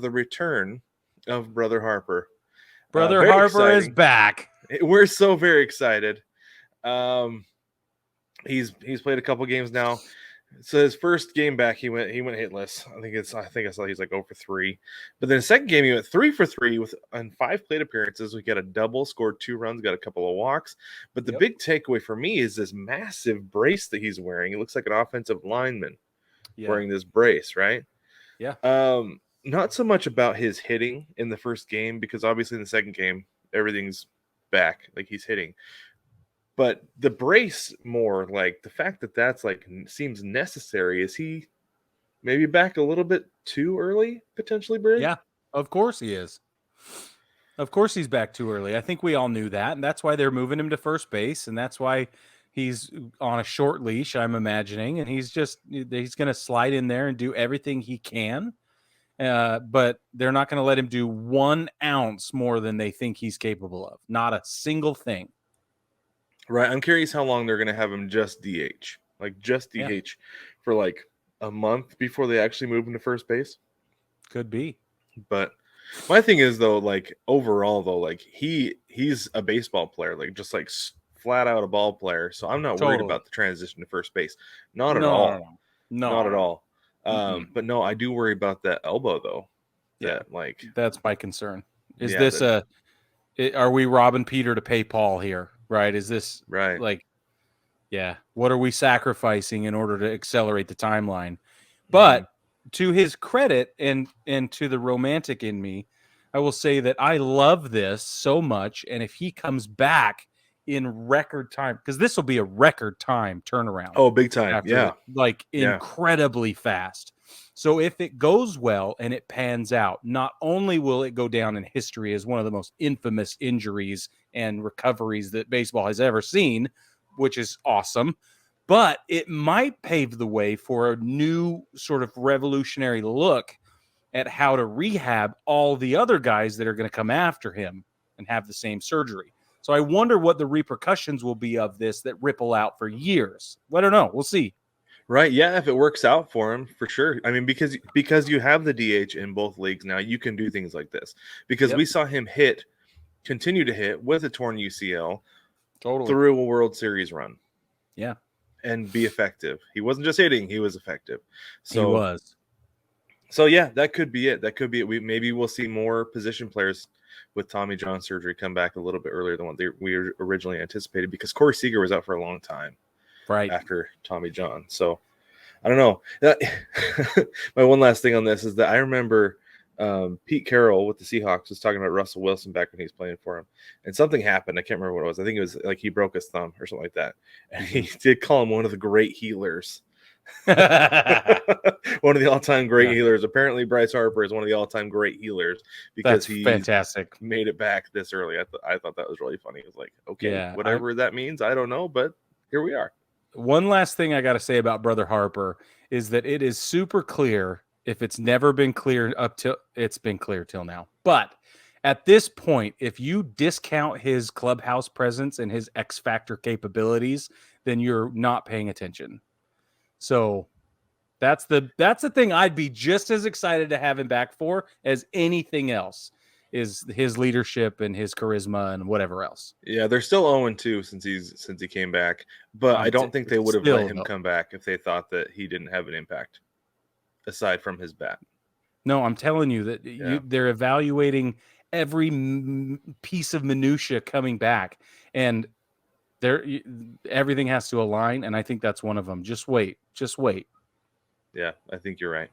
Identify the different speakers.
Speaker 1: the return of Brother Harper.
Speaker 2: Brother
Speaker 1: Very
Speaker 2: Harper is
Speaker 1: exciting.
Speaker 2: back.
Speaker 1: We're so very excited. He's played a couple games now. So his first game back, he went hitless. I think I saw he's like 0 for 3. But then the second game, he went 3 for 3 on 5 plate appearances. We got a double, scored 2 runs, got a couple of walks. But the big takeaway for me is this massive brace that he's wearing. It looks like an offensive lineman wearing this brace, right?
Speaker 2: Yeah.
Speaker 1: Not so much about his hitting in the first game, because obviously in the second game, everything's back, like he's hitting. But the brace more, like the fact that that's like seems necessary. Is he maybe back a little bit too early, potentially, Brig?
Speaker 2: Yeah, of course he is. Of course he's back too early. I think we all knew that, and that's why they're moving him to first base, and that's why he's on a short leash, I'm imagining, and he's going to slide in there and do everything he can. But they're not going to let him do 1 ounce more than they think he's capable of. Not a single thing.
Speaker 1: Right. I'm curious how long they're going to have him just DH, for like a month before they actually move him to first base.
Speaker 2: Could be.
Speaker 1: But my thing is, though, like overall, though, like he's a baseball player, like just like flat out a ball player. So I'm not worried about the transition to first base. Not at all. Not at all. But no, I do worry about that elbow, though.
Speaker 2: That's my concern. Is this are we robbing Peter to pay Paul here? Right? Is this
Speaker 1: right?
Speaker 2: Like, yeah. What are we sacrificing in order to accelerate the timeline? But to his credit and to the romantic in me, I will say that I love this so much. And if he comes back in record time, because this will be a record time turnaround.
Speaker 1: Oh, big time.
Speaker 2: Incredibly fast. So if it goes well and it pans out, not only will it go down in history as one of the most infamous injuries and recoveries that baseball has ever seen, which is awesome, but it might pave the way for a new sort of revolutionary look at how to rehab all the other guys that are going to come after him and have the same surgery. So I wonder what the repercussions will be of this that ripple out for years. I don't know. We'll see.
Speaker 1: Right. Yeah. If it works out for him, for sure. I mean, because you have the DH in both leagues now, you can do things like this. Because we saw him continue to hit with a torn UCL through a World Series run.
Speaker 2: Yeah.
Speaker 1: And be effective. He wasn't just hitting, he was effective. So
Speaker 2: he was.
Speaker 1: So yeah, that could be it. Maybe we'll see more position players with Tommy John surgery come back a little bit earlier than what we originally anticipated, because Corey Seager was out for a long time.
Speaker 2: Right
Speaker 1: after Tommy John. So I don't know. My one last thing on this is that I remember Pete Carroll with the Seahawks was talking about Russell Wilson back when he was playing for him, and something happened. I can't remember what it was. I think it was like he broke his thumb or something like that, and he did call him one of the great healers. One of the all-time great healers. Apparently Bryce Harper is one of the all-time great healers because he
Speaker 2: fantastic
Speaker 1: made it back this early. I thought that was really funny. It was like, okay, whatever that means, I don't know, but here we are.
Speaker 2: One last thing I got to say about Brother Harper is that it is super clear, if it's never been clear it's been clear till now. But at this point, if you discount his clubhouse presence and his X factor capabilities, then you're not paying attention. So that's the thing I'd be just as excited to have him back for as anything else, is his leadership and his charisma and whatever else.
Speaker 1: Yeah, they're still 0-2 since he came back, but I don't think they would have let him come back if they thought that he didn't have an impact aside from his bat.
Speaker 2: No, I'm telling you that they're evaluating every piece of minutia coming back, and everything has to align, and I think that's one of them. Just wait.
Speaker 1: Yeah, I think you're right.